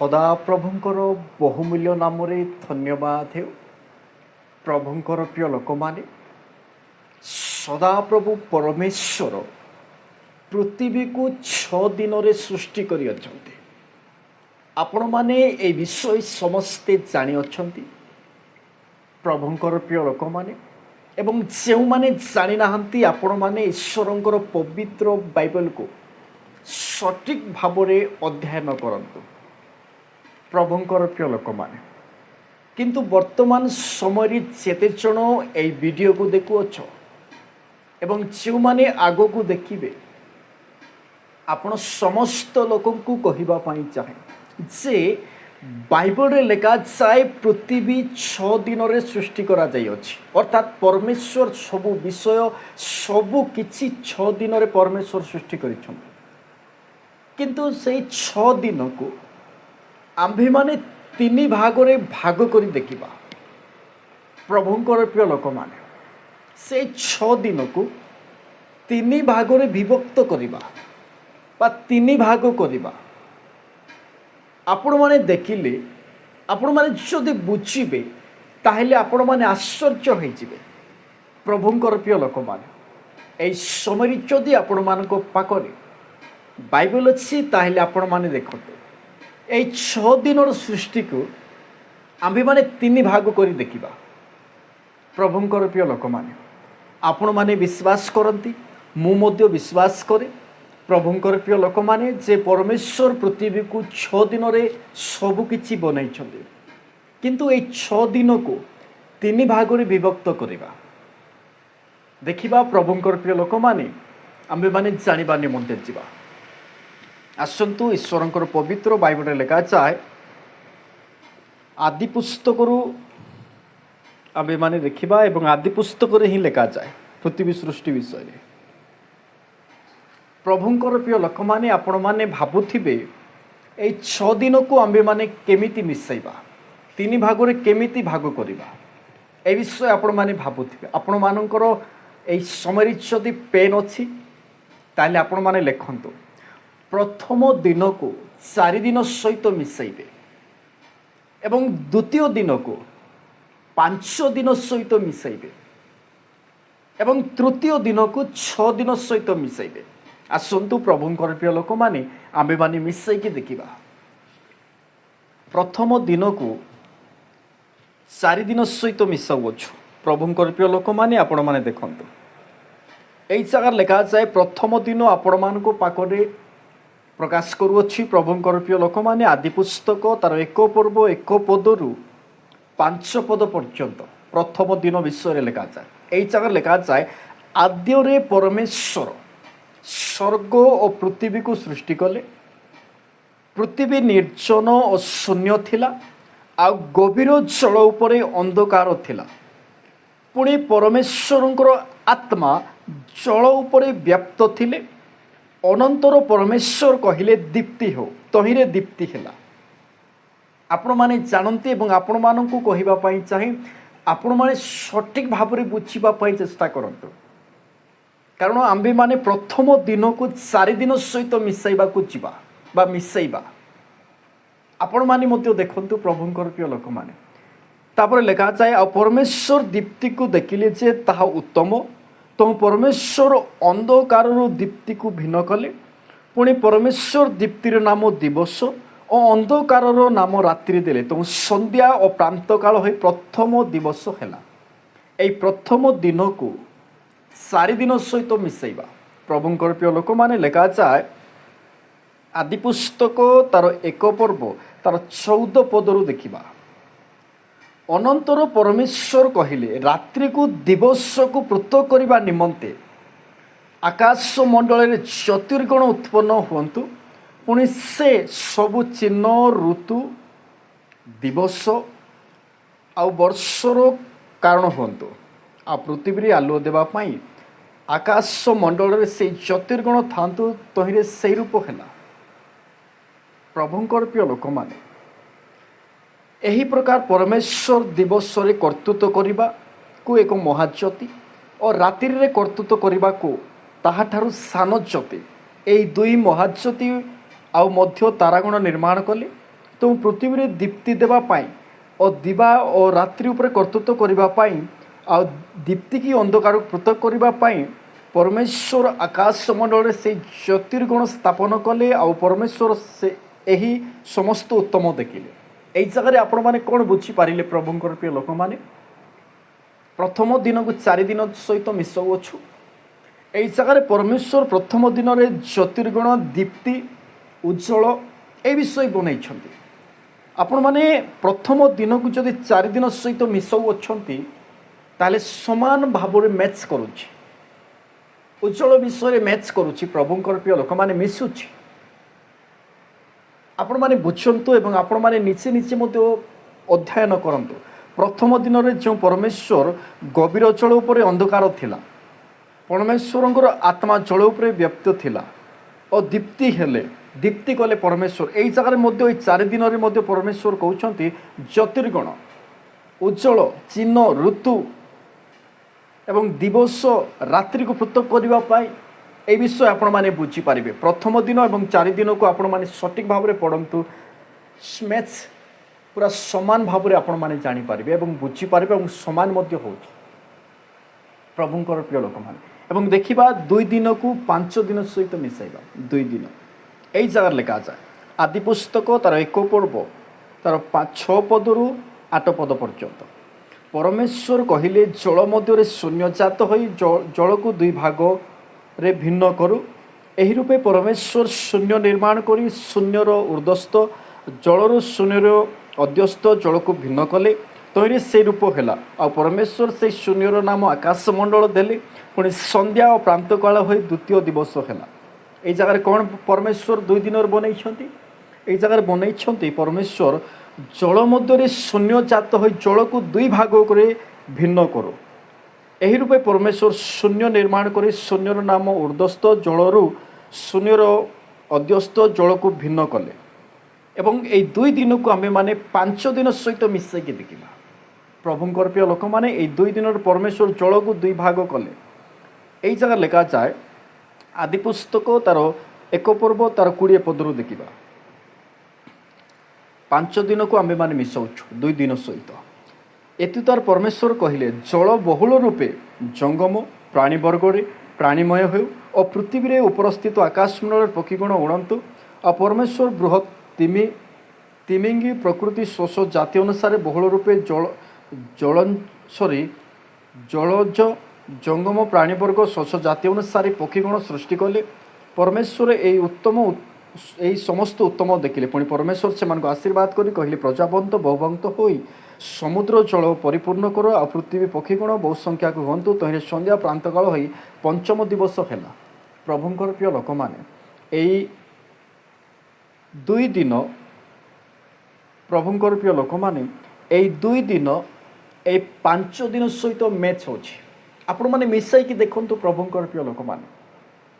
ସଦାପ୍ରଭୁଙ୍କର ବହୁମୂଲ୍ୟ ନାମରେ ଧନ୍ୟବାଦ ହେଉ। ପ୍ରଭୁଙ୍କର ପ୍ରିୟ ଲୋକମାନେ, ସଦାପ୍ରଭୁ ପରମେଶ୍ୱର ପୃଥିବୀକୁ 6 ଦିନରେ ସୃଷ୍ଟି କରିଅଛନ୍ତି। ଆପଣମାନେ ଏହି ବିଷୟ ସମସ୍ତେ ଜାଣିଅଛନ୍ତି। ପ୍ରଭୁଙ୍କର ପ୍ରିୟ ଲୋକମାନେ ଏବଂ ଯେଉଁମାନେ ଜାଣିନାହାନ୍ତି, ଆପଣମାନେ ଈଶ୍ୱରଙ୍କର ପବିତ୍ର ବାଇବେଲକୁ ସଠିକ୍ ଭାବରେ ଅଧ୍ୟୟନ କରନ୍ତୁ। ପ୍ରଭୁଙ୍କର ପ୍ରିୟ ଲୋକମାନେ, କିନ୍ତୁ ବର୍ତ୍ତମାନ ସମୟରେ ଯେତେ ଜଣ ଏହି ଭିଡ଼ିଓକୁ ଦେଖୁଅଛ ଏବଂ ଯେଉଁମାନେ ଆଗକୁ ଦେଖିବେ, ଆପଣ ସମସ୍ତ ଲୋକଙ୍କୁ କହିବା ପାଇଁ ଚାହେଁ ଯେ ବାଇବଲରେ ଲେଖାଯାଏ ପୃଥିବୀ 6 ଦିନରେ ସୃଷ୍ଟି କରାଯାଇଅଛି। ଅର୍ଥାତ୍ ପରମେଶ୍ୱର ସବୁ ବିଷୟ ସବୁ କିଛି 6 ଦିନରେ ପରମେଶ୍ୱର ସୃଷ୍ଟି କରିଛନ୍ତି। କିନ୍ତୁ ସେଇ 6 ଦିନକୁ ଆମ୍ଭେମାନେ 3 ଭାଗରେ ଭାଗ କରି ଦେଖିବା। ପ୍ରଭୁଙ୍କର ପ୍ରିୟ ଲୋକମାନେ, ସେଇ 6 ଦିନକୁ 3 ଭାଗରେ ବିଭକ୍ତ କରିବା ବା 3 ଭାଗ କରିବା। ଆପଣମାନେ ଦେଖିଲେ, ଆପଣମାନେ ଯଦି ବୁଝିବେ, ତାହେଲେ ଆପଣମାନେ ଆଶ୍ଚର୍ଯ୍ୟ ହୋଇଯିବେ। ପ୍ରଭୁଙ୍କର ପ୍ରିୟ ଲୋକମାନେ, ଏହି ସମୟରେ ଯଦି ଆପଣମାନଙ୍କ ପାଖରେ ବାଇବେଲ ଅଛି, ତାହେଲେ ଆପଣମାନେ ଦେଖନ୍ତୁ, এই 6 ଦିନର ସୃଷ୍ଟିକୁ ଆମ୍ଭେମାନେ 3 ଭାଗ କରି ଦେଖିବା। ପ୍ରଭୁଙ୍କର ପ୍ରିୟ ଲୋକମାନେ, ଆପଣମାନେ ବିଶ୍ୱାସ କରନ୍ତି, ମୁଁ ମଧ୍ୟ ବିଶ୍ୱାସ କରେ। ପ୍ରଭୁଙ୍କର ପ୍ରିୟ ଲୋକମାନେ, ଯେ ପରମେଶ୍ୱର ପୃଥିବୀକୁ 6 ଦିନରେ ସବୁକିଛି ବନାଇଛନ୍ତି। କିନ୍ତୁ ଏହି 6 ଦିନକୁ 3 ଭାଗରେ ବିଭକ୍ତ କରିବା। ଦେଖିବା ପ୍ରଭୁଙ୍କର ପ୍ରିୟ ଲୋକମାନେ, ଆମ୍ଭେମାନେ ଜାଣିବା ନିମନ୍ତେ ଯିବା। ଆସନ୍ତୁ, ଈଶ୍ୱରଙ୍କର ପବିତ୍ର ବାଇବଲରେ ଲେଖାଯାଏ, ଆଦି ପୁସ୍ତକରୁ ଆମ୍ଭେମାନେ ଦେଖିବା ଏବଂ ଆଦି ପୁସ୍ତକରେ ହିଁ ଲେଖାଯାଏ ପୃଥିବୀ ସୃଷ୍ଟି ବିଷୟରେ। ପ୍ରଭୁଙ୍କର ପ୍ରିୟ ଲୋକମାନେ, ଆପଣମାନେ ଭାବୁଥିବେ ଏହି 6 ଦିନକୁ ଆମ୍ଭେମାନେ କେମିତି ମିଶାଇବା, 3 ଭାଗରେ କେମିତି ଭାଗ କରିବା, ଏ ବିଷୟ ଆପଣମାନେ ଭାବୁଥିବେ। ଆପଣମାନଙ୍କର ଏହି ସମୟରେ ଯଦି ପେନ୍ ଅଛି, ତାହେଲେ ଆପଣମାନେ ଲେଖନ୍ତୁ। ପ୍ରଥମ ଦିନକୁ 4 ଦିନ ସହିତ ମିଶାଇବେ ଏବଂ ଦ୍ୱିତୀୟ ଦିନକୁ 5 ଦିନ ସହିତ ମିଶାଇବେ ଏବଂ ତୃତୀୟ ଦିନକୁ 6 ଦିନ ସହିତ ମିଶାଇବେ। ଆସନ୍ତୁ ପ୍ରଭୁଙ୍କର ପ୍ରିୟ ଲୋକମାନେ, ଆମ୍ଭେମାନେ ମିଶାଇକି ଦେଖିବା। ପ୍ରଥମ ଦିନକୁ 4 ଦିନ ସହିତ ମିଶାଉଅଛୁ। ପ୍ରଭୁଙ୍କର ପ୍ରିୟ ଲୋକମାନେ, ଆପଣମାନେ ଦେଖନ୍ତୁ, এই ଜାଗାରେ ଲେଖାଯାଏ ପ୍ରଥମ ଦିନ ଆପଣମାନଙ୍କ ପାଖରେ ପ୍ରକାଶ କରୁଅଛି। ପ୍ରଭୁଙ୍କର ପ୍ରିୟ ଲୋକମାନେ, ଆଦି ପୁସ୍ତକ ତାର 1 ପର୍ବ 1 ପଦରୁ 5 ପଦ ପର୍ଯ୍ୟନ୍ତ ପ୍ରଥମ ଦିନ ବିଷୟରେ ଲେଖାଯାଏ। এই ଜାଗାରେ ଲେଖାଯାଏ, ଆଦ୍ୟରେ ପରମେଶ୍ୱର ସ୍ୱର୍ଗ ଓ ପୃଥିବୀକୁ ସୃଷ୍ଟି କଲେ। ପୃଥିବୀ ନିର୍ଜନ ଓ ଶୂନ୍ୟ ଥିଲା, ଆଉ ଗଭୀର ଜଳ ଉପରେ ଅନ୍ଧକାର ଥିଲା। ପୁଣି ପରମେଶ୍ୱରଙ୍କର ଆତ୍ମା ଜଳ ଉପରେ ବ୍ୟାପ୍ତ ଥିଲେ। ଅନନ୍ତର ପରମେଶ୍ୱର କହିଲେ, ଦୀପ୍ତି ହେଉ, ତହିଁରେ ଦୀପ୍ତି ହେଲା। ଆପଣମାନେ ଜାଣନ୍ତି ଏବଂ ଆପଣମାନଙ୍କୁ କହିବା ପାଇଁ ଚାହେଁ, ଆପଣମାନେ ସଠିକ୍ ଭାବରେ ବୁଝିବା ପାଇଁ ଚେଷ୍ଟା କରନ୍ତୁ। କାରଣ ଆମ୍ଭେମାନେ ପ୍ରଥମ ଦିନକୁ 4 ଦିନ ସହିତ ମିଶାଇବାକୁ ଯିବା ବା ମିଶାଇବା। ଆପଣମାନେ ମଧ୍ୟ ଦେଖନ୍ତୁ ପ୍ରଭୁଙ୍କର ପ୍ରିୟ ଲୋକମାନେ, ତାପରେ ଲେଖାଯାଏ, ଆଉ ପରମେଶ୍ୱର ଦୀପ୍ତିକୁ ଦେଖିଲେ ଯେ ତାହା ଉତ୍ତମ। ତେଣୁ ପରମେଶ୍ୱର ଅନ୍ଧକାରରୁ ଦୀପ୍ତିକୁ ଭିନ୍ନ କଲେ। ପୁଣି ପରମେଶ୍ୱର ଦୀପ୍ତିର ନାମ ଦିବସ ଓ ଅନ୍ଧକାରର ନାମ ରାତ୍ରି ଦେଲେ। ତେଣୁ ସନ୍ଧ୍ୟା ଓ ପ୍ରାନ୍ତକାଳ ହୋଇ ପ୍ରଥମ ଦିବସ ହେଲା। ଏହି ପ୍ରଥମ ଦିନକୁ 4 ଦିନ ସହିତ ମିଶାଇବା। ପ୍ରଭୁଙ୍କର ପ୍ରିୟ ଲୋକମାନେ, ଲେଖାଯାଏ, ଆଦି ପୁସ୍ତକ ତାର 1 ପର୍ବ ତାର 14 ପଦରୁ ଦେଖିବା। ଅନନ୍ତର ପରମେଶ୍ୱର କହିଲେ, ରାତ୍ରିକୁ ଦିବସକୁ ପୃଥକ କରିବା ନିମନ୍ତେ ଆକାଶ ମଣ୍ଡଳରେ ଜ୍ୟୋତିର୍ଗଣ ଉତ୍ପନ୍ନ ହୁଅନ୍ତୁ। ପୁଣି ସେ ସବୁ ଚିହ୍ନ, ଋତୁ, ଦିବସ ଆଉ ବର୍ଷର କାରଣ ହୁଅନ୍ତୁ। ଆଉ ପୃଥିବୀରେ ଆଲୁଅ ଦେବା ପାଇଁ ଆକାଶ ମଣ୍ଡଳରେ ସେଇ ଜ୍ୟୋତିର୍ଗଣ ଥାନ୍ତୁ, ତହିଁରେ ସେଇ ରୂପ ହେଲା। ପ୍ରଭୁଙ୍କର ପ୍ରିୟ ଲୋକମାନେ, ଏହି ପ୍ରକାର ପରମେଶ୍ୱର ଦିବସରେ କର୍ତ୍ତୃତ୍ୱ କରିବାକୁ ଏକ ମହାଜ୍ୟୋତି ଓ ରାତ୍ରିରେ କର୍ତ୍ତୃତ୍ୱ କରିବାକୁ ତାହାଠାରୁ ସାନ ଜ୍ୟୋତି, ଏହି 2 ମହାଜ୍ୟୋତି ଆଉ ମଧ୍ୟ ତାରାଗଣ ନିର୍ମାଣ କଲେ। ତ ପୃଥିବୀରେ ଦୀପ୍ତି ଦେବା ପାଇଁ ଓ ଦିବା ଓ ରାତ୍ରି ଉପରେ କର୍ତ୍ତୃତ୍ୱ କରିବା ପାଇଁ ଆଉ ଦୀପ୍ତି କି ଅନ୍ଧକାରକୁ ପୃଥକ କରିବା ପାଇଁ ପରମେଶ୍ୱର ଆକାଶମଣ୍ଡଳରେ ସେଇ ଜ୍ୟୋତିର୍ଗଣ ସ୍ଥାପନ କଲେ ଆଉ ପରମେଶ୍ୱର ସେ ଏହି ସମସ୍ତ ଉତ୍ତମ ଦେଖିଲେ। ଏଇ ଜାଗାରେ ଆପଣମାନେ କ'ଣ ବୁଝିପାରିଲେ ପ୍ରଭୁଙ୍କର ପ୍ରିୟ ଲୋକମାନେ? ପ୍ରଥମ ଦିନକୁ 4 ଦିନ ସହିତ ମିଶାଉଅଛୁ। এই জায়গায় পরমেশ্বর প্রথম দিনরে জ্যোতির্গণ দীপ্তি উজ্জ্বল এই বিষয় বনাইছেন। আপন মানে প্রথম দিনকু যদি 4 দিন সহিত মিশাউ অছন্তি তাহলে সমান ভাবে ম্যাচ করুছি, উজ্জ্বল বিষয়ে ম্যাচ করুছি, প্রভুঙ্কর প্রিয় লোক মানে মিশুছি। আপন মানে বুঝন্তু এবং আপন মানে নিচে নিচে মধ্যে অধ্যয়ন করন্তু। প্রথম দিনরে যে পরমেশ্বর গভীর অচল উপরে অন্ধকার থিলা, পরমেশ্বরଙ୍କର ଆତ୍ମା ଜଳ ଉପରେ ବ୍ୟାପ୍ତ ଥିଲା ଓ ଦୀପ୍ତି କଲେ ପରମେଶ୍ୱର। ଏଇ ଜାଗାରେ ମଧ୍ୟ ଏଇ 4 ଦିନରେ ମଧ୍ୟ ପରମେଶ୍ୱର କହୁଛନ୍ତି ଜ୍ୟୋତିର୍ଗଣ ଉଜ୍ଜଳ ଚିହ୍ନ ଋତୁ ଏବଂ ଦିବସ ରାତ୍ରିକୁ ପୃଥକ କରିବା ପାଇଁ এই ବିଷୟ ଆପଣମାନେ ବୁଝିପାରିବେ। ପ୍ରଥମ ଦିନ ଏବଂ 4 ଦିନକୁ ଆପଣମାନେ ସଠିକ୍ ଭାବରେ ପଢ଼ନ୍ତୁ। ମ୍ୟାଚ୍ ପୁରା ସମାନ ଭାବରେ ଆପଣମାନେ ଜାଣିପାରିବେ ଏବଂ ବୁଝିପାରିବେ ଏବଂ ସମାନ ମଧ୍ୟ ହେଉଛି ପ୍ରଭୁଙ୍କର ପ୍ରିୟ ଲୋକମାନେ। এবং ଦେଖିବା 2 ଦିନକୁ 5 ଦିନ ସହିତ ମିଶାଇବା। 2 ଦିନ এই ଜାଗାରେ ଲେଖାଯାଏ ଆଦି ପୁସ୍ତକ ତାର 1 ପର୍ବ ତାର 6 ପଦରୁ 8 ପଦ ପର୍ଯ୍ୟନ୍ତ। ପରମେଶ୍ୱର କହିଲେ ଜଳ ମଧ୍ୟରେ ଶୂନ୍ୟଜାତ ହୋଇ ଜଳକୁ 2 ଭାଗରେ ଭିନ୍ନ କରୁ। ଏହି ରୂପେ ପରମେଶ୍ୱର ଶୂନ୍ୟ ନିର୍ମାଣ କରି ଶୂନ୍ୟର ଉର୍ଦ୍ଧ୍ୱସ୍ଥ ଜଳରୁ ଶୂନ୍ୟର ଅଧ୍ୟସ୍ଥ ଜଳକୁ ଭିନ୍ନ କଲେ। ତହିଁରେ ସେ ରୂପ ହେଲା। ଆଉ ପରମେଶ୍ୱର ସେଇ ଶୂନ୍ୟର ନାମ ଆକାଶମଣ୍ଡଳ ଦେଲେ। ପୁଣି ସନ୍ଧ୍ୟା ଓ ପ୍ରାନ୍ତକାଳ ହୋଇ ଦ୍ୱିତୀୟ ଦିବସ ହେଲା। এই ଜାଗାରେ କ'ଣ ପରମେଶ୍ୱର 2 ଦିନରେ ବନେଇଛନ୍ତି? এই ଜାଗାରେ ବନେଇଛନ୍ତି ପରମେଶ୍ୱର ଜଳ ମଧ୍ୟରେ ଶୂନ୍ୟଜାତ ହୋଇ ଜଳକୁ 2 ଭାଗ କରି ଭିନ୍ନ କରୁ। ଏହି ରୂପେ ପରମେଶ୍ୱର ଶୂନ୍ୟ ନିର୍ମାଣ କରି ଶୂନ୍ୟର ନାମ ଉର୍ଦ୍ଧ୍ୱସ୍ଥ ଜଳରୁ ଶୂନ୍ୟର ଅଧ୍ୟସ୍ଥ ଜଳକୁ ଭିନ୍ନ କଲେ। ଏବଂ এই 2 ଦିନକୁ ଆମେମାନେ 5 ଦିନ ସହିତ ମିଶାଇକି ଦେଖିବା। ପ୍ରଭୁଙ୍କର ପ୍ରିୟ ଲୋକମାନେ এই 2 ଦିନରେ ପରମେଶ୍ୱର ଜଳକୁ 2 ଭାଗ କଲେ। এই ଜାଗାରେ ଲେଖାଯାଏ ଆଦି ପୁସ୍ତକ ତାର 1 ପର୍ବ ତାର 20 ପଦରୁ ଦେଖିବା। 5 ଦିନକୁ ଆମେମାନେ ମିଶାଉଛୁ 2 ଦିନ ସହିତ। ଏଥିତାର ପରମେଶ୍ୱର କହିଲେ ଜଳ ବହୁଳ ରୂପେ ଜଙ୍ଗମ ପ୍ରାଣୀବର୍ଗରେ ପ୍ରାଣୀମୟ ହେଉ ଓ ପୃଥିବୀରେ ଉପରସ୍ଥିତ ଆକାଶମଣ୍ଡଳରେ ପକ୍ଷୀଗଣ ଉଡ଼ନ୍ତୁ। ଆଉ ପରମେଶ୍ୱର ବୃହତ୍ ତିମିଙ୍ଗି ପ୍ରକୃତି ଶୋଷ ଜାତି ଅନୁସାରେ ବହୁଳ ରୂପେ ଜଳଜ ଜଙ୍ଗମ ପ୍ରାଣୀବର୍ଗ ଶୋଷ ଜାତି ଅନୁସାରେ ପକ୍ଷୀଗଣ ସୃଷ୍ଟି କଲେ। ପରମେଶ୍ୱର এই ସମସ୍ତ ଉତ୍ତମ ଦେଖିଲେ। ପୁଣି ପରମେଶ୍ୱର ସେମାନଙ୍କୁ ଆଶୀର୍ବାଦ କରି କହିଲେ ପ୍ରଜାବନ୍ତ ବହୁବନ୍ତ ହୋଇ ସମୁଦ୍ର ଜଳ ପରିପୂର୍ଣ୍ଣ କର ଆଉ ପୃଥିବୀ ପକ୍ଷୀଗଣ ବହୁ ସଂଖ୍ୟାକୁ ହୁଅନ୍ତୁ। ତହିଁରେ ସନ୍ଧ୍ୟା ପ୍ରାନ୍ତକାଳ ହୋଇ ପଞ୍ଚମ ଦିବସ ହେଲା। ପ୍ରଭୁଙ୍କର ପ୍ରିୟ ଲୋକମାନେ এই 2 ଦିନ ପ୍ରଭୁଙ୍କର ପ୍ରିୟ ଲୋକମାନେ এই 2 ଦିନ এই 5 ଦିନ ସହିତ ମ୍ୟାଚ୍ ହେଉଛି। ଆପଣମାନେ ମିଶାଇକି ଦେଖନ୍ତୁ ପ୍ରଭୁଙ୍କର ପ୍ରିୟ ଲୋକମାନେ,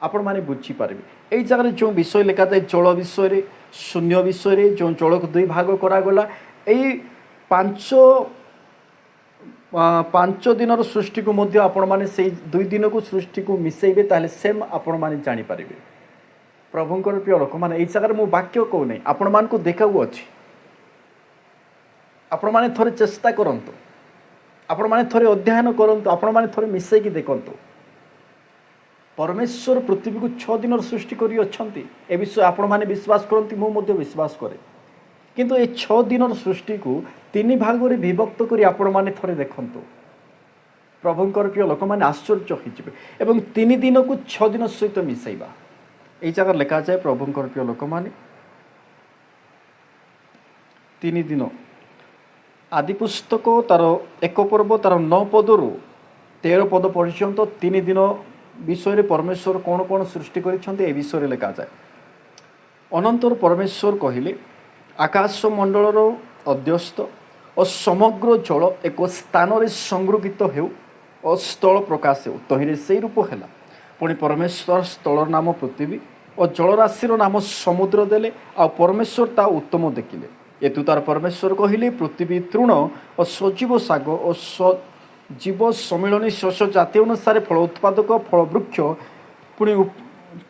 ଆପଣମାନେ ବୁଝିପାରିବେ। এই ଜାଗାରେ ଯେଉଁ ବିଷୟ ଲେଖାଯାଏ ଜଳ ବିଷୟରେ ଶୂନ୍ୟ ବିଷୟରେ ଯେଉଁ ଜଳକୁ 2 ଭାଗ କରାଗଲା, এই 5 ଦିନର ସୃଷ୍ଟିକୁ ମଧ୍ୟ ଆପଣମାନେ ସେଇ 2 ଦିନକୁ ସୃଷ୍ଟିକୁ ମିଶାଇବେ ତାହେଲେ ସେମ୍ ଆପଣମାନେ ଜାଣିପାରିବେ। ପ୍ରଭୁଙ୍କର ପ୍ରିୟ ଲୋକମାନେ এই ଜାଗାରେ ମୁଁ ବାକ୍ୟ କହୁନାହିଁ, ଆପଣମାନଙ୍କୁ ଦେଖାଉଅଛି। ଆପଣମାନେ ଥରେ ଚେଷ୍ଟା କରନ୍ତୁ, ଆପଣମାନେ ଥରେ ଅଧ୍ୟୟନ କରନ୍ତୁ, ଆପଣମାନେ ଥରେ ମିଶାଇକି ଦେଖନ୍ତୁ। ପରମେଶ୍ୱର ପୃଥିବୀକୁ 6 ଦିନର ସୃଷ୍ଟି କରିଅଛନ୍ତି। ଏ ବିଷୟ ଆପଣମାନେ ବିଶ୍ୱାସ କରନ୍ତି, ମୁଁ ମଧ୍ୟ ବିଶ୍ୱାସ କରେ। କିନ୍ତୁ এই 6 ଦିନର ସୃଷ୍ଟିକୁ 3 ଭାଗରେ ବିଭକ୍ତ କରି ଆପଣମାନେ ଥରେ ଦେଖନ୍ତୁ। ପ୍ରଭୁଙ୍କର ପ୍ରିୟ ଲୋକମାନେ ଆଶ୍ଚର୍ଯ୍ୟ ହୋଇଯିବେ। ଏବଂ 3 ଦିନକୁ 6 ଦିନ ସହିତ ମିଶାଇବା। এই ଜାଗାରେ ଲେଖାଯାଏ ପ୍ରଭୁଙ୍କର ପ୍ରିୟ ଲୋକମାନେ 3 ଦିନ ଆଦି ପୁସ୍ତକ ତାର 1 ପର୍ବ ତାର 9 ପଦରୁ 13 ପଦ ପର୍ଯ୍ୟନ୍ତ 3 ଦିନ ବିଷୟରେ ପରମେଶ୍ୱର କ'ଣ କ'ଣ ସୃଷ୍ଟି କରିଛନ୍ତି ଏ ବିଷୟରେ ଲେଖାଯାଏ। ଅନନ୍ତର ପରମେଶ୍ୱର କହିଲେ ଆକାଶମଣ୍ଡଳର ଅଧ୍ୟସ୍ଥ ଓ ସମଗ୍ର ଜଳ ଏକ ସ୍ଥାନରେ ସଂଗୃହୀତ ହେଉ ଓ ସ୍ଥଳ ପ୍ରକାଶ ହେଉ। ତହିଁରେ ସେଇ ରୂପ ହେଲା। ପୁଣି ପରମେଶ୍ୱର ସ୍ଥଳର ନାମ ପୃଥିବୀ ଓ ଜଳରାଶିର ନାମ ସମୁଦ୍ର ଦେଲେ। ଆଉ ପରମେଶ୍ୱର ତା ଉତ୍ତମ ଦେଖିଲେ। ଏତୁ ତାର ପରମେଶ୍ୱର କହିଲେ ପୃଥିବୀ ତୃଣ ଓ ସଜୀବ ଶାଗ ଓ ଜୀବ ସମ୍ମିଳନୀ ଶସ୍ୟ ଜାତି ଅନୁସାରେ ଫଳ ଉତ୍ପାଦକ ଫଳ ବୃକ୍ଷ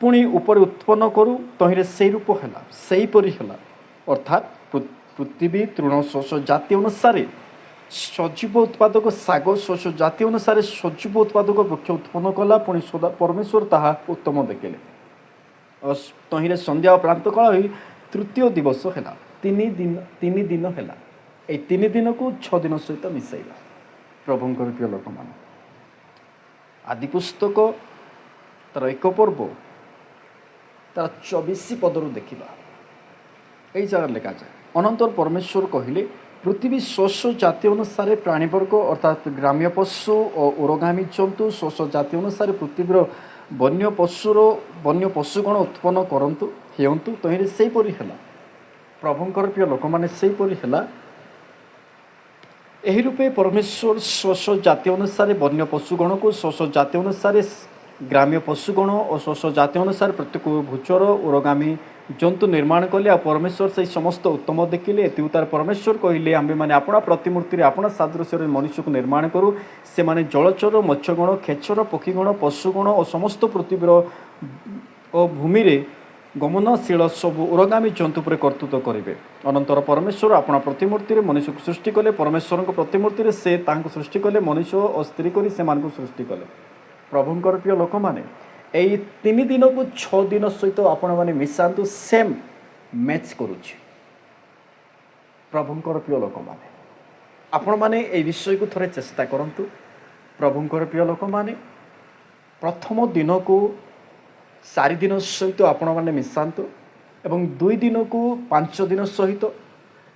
ପୁଣି ଉପରେ ଉତ୍ପନ୍ନ କରୁ। ତହିଁରେ ସେଇ ରୂପ ହେଲା, ସେହିପରି ହେଲା। ଅର୍ଥାତ୍ ପୃଥିବୀ ତୃଣ ଶସ୍ୟ ଜାତି ଅନୁସାରେ ସଜୀବ ଉତ୍ପାଦକ ଶାଗ ଶସ୍ୟ ଜାତି ଅନୁସାରେ ସଜୀବ ଉତ୍ପାଦକ ବୃକ୍ଷ ଉତ୍ପନ୍ନ କଲା। ପୁଣି ସଦା ପରମେଶ୍ୱର ତାହା ଉତ୍ତମ ଦେଖିଲେ। ତହିଁରେ ସନ୍ଧ୍ୟା ଓ ପ୍ରାନ୍ତକାଳ ହୋଇ ତୃତୀୟ ଦିବସ ହେଲା। ତିନି ଦିନ ହେଲା। এই 3 ଦିନକୁ 6 ଦିନ ସହିତ ମିଶାଇବା। ପ୍ରଭୁଙ୍କର ପ୍ରିୟ ଲୋକମାନେ, ଆଦି ପୁସ୍ତକ ତାର 1 ପର୍ବ ତାର 24 ପଦରୁ ଦେଖିବା। এই ଜାଗାରେ ଲେଖାଯାଏ, ଅନନ୍ତର ପରମେଶ୍ୱର କହିଲେ, ପୃଥିବୀ ଶସ୍ୟ ଜାତି ଅନୁସାରେ ପ୍ରାଣୀବର୍ଗ ଅର୍ଥାତ୍ ଗ୍ରାମ୍ୟ ପଶୁ ଓ ଉରଗାମୀ ଜନ୍ତୁ ଶସ୍ୟ ଜାତି ଅନୁସାରେ ପୃଥିବୀର ବନ୍ୟ ପଶୁଗଣ ଉତ୍ପନ୍ନ କରନ୍ତୁ ହେଉନ୍ତୁ। ତହିଁରେ ସେହିପରି ହେଲା। ପ୍ରଭୁଙ୍କର ପ୍ରିୟ ଲୋକମାନେ, ସେହିପରି ହେଲା। ଏହି ରୂପେ ପରମେଶ୍ୱର ଶସ୍ୟ ଜାତି ଅନୁସାରେ ବନ୍ୟ ପଶୁଗଣକୁ, ଶସ୍ୟ ଜାତି ଅନୁସାରେ ଗ୍ରାମ୍ୟ ପଶୁଗଣ ଓ ଶସ୍ୟ ଜାତି ଅନୁସାରେ ପ୍ରତ୍ୟେକ ଭୂଚର ଉରଗାମୀ ଜନ୍ତୁ ନିର୍ମାଣ କଲେ। ଆଉ ପରମେଶ୍ୱର ସେହି ସମସ୍ତ ଉତ୍ତମ ଦେଖିଲେ। ଏତି ଉତ୍ତାରେ ପରମେଶ୍ୱର କହିଲେ, ଆମ୍ଭେମାନେ ଆପଣା ପ୍ରତିମୂର୍ତ୍ତିରେ ଆପଣା ସାଦୃଶ୍ୟରେ ମନୁଷ୍ୟକୁ ନିର୍ମାଣ କରୁ। ସେମାନେ ଜଳଚର, ମତ୍ସ୍ୟଗଣ, ଖେଚର, ପକ୍ଷୀଗଣ, ପଶୁଗଣ ଓ ସମସ୍ତ ପୃଥିବୀର ଓ ଭୂମିରେ ଗମନଶୀଳ ସବୁ ଉରଗାମୀ ଜନ୍ତୁ ଉପରେ କର୍ତ୍ତୃତ୍ୱ କରିବେ। ଅନନ୍ତର ପରମେଶ୍ୱର ଆପଣା ପ୍ରତିମୂର୍ତ୍ତିରେ ମନୁଷ୍ୟକୁ ସୃଷ୍ଟି କଲେ। ପରମେଶ୍ୱରଙ୍କ ପ୍ରତିମୂର୍ତ୍ତିରେ ସେ ତାହାଙ୍କୁ ସୃଷ୍ଟି କଲେ। ମନୁଷ୍ୟ ଓ ସ୍ତ୍ରୀ କରି ସେମାନଙ୍କୁ ସୃଷ୍ଟି କଲେ। ପ୍ରଭୁଙ୍କର ପ୍ରିୟ ଲୋକମାନେ, ଏଇ 3 ଦିନକୁ 6 ଦିନ ସହିତ ଆପଣମାନେ ମିଶାନ୍ତୁ। ସେମ୍ ମ୍ୟାଚ୍ କରୁଛି। ପ୍ରଭୁଙ୍କର ପ୍ରିୟ ଲୋକମାନେ, ଆପଣମାନେ এই ବିଷୟକୁ ଥରେ ଚେଷ୍ଟା କରନ୍ତୁ। ପ୍ରଭୁଙ୍କର ପ୍ରିୟ ଲୋକମାନେ, ପ୍ରଥମ ଦିନକୁ 4 ଦିନ ସହିତ ଆପଣମାନେ ମିଶାନ୍ତୁ ଏବଂ 2 ଦିନକୁ 5 ଦିନ ସହିତ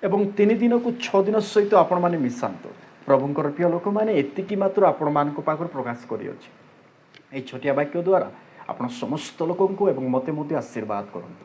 ଏବଂ 3 ଦିନକୁ 6 ଦିନ ସହିତ ଆପଣମାନେ ମିଶାନ୍ତୁ। ପ୍ରଭୁଙ୍କର ପ୍ରିୟ ଲୋକମାନେ, ଏତିକି ମାତ୍ର ଆପଣମାନଙ୍କ ପାଖରେ ପ୍ରକାଶ କରିଅଛି। এই ଛୋଟିଆ ବାକ୍ୟ ଦ୍ୱାରା ଆପଣ ସମସ୍ତ ଲୋକଙ୍କୁ ଏବଂ ମୋତେ ମଧ୍ୟ ଆଶୀର୍ବାଦ କରନ୍ତୁ।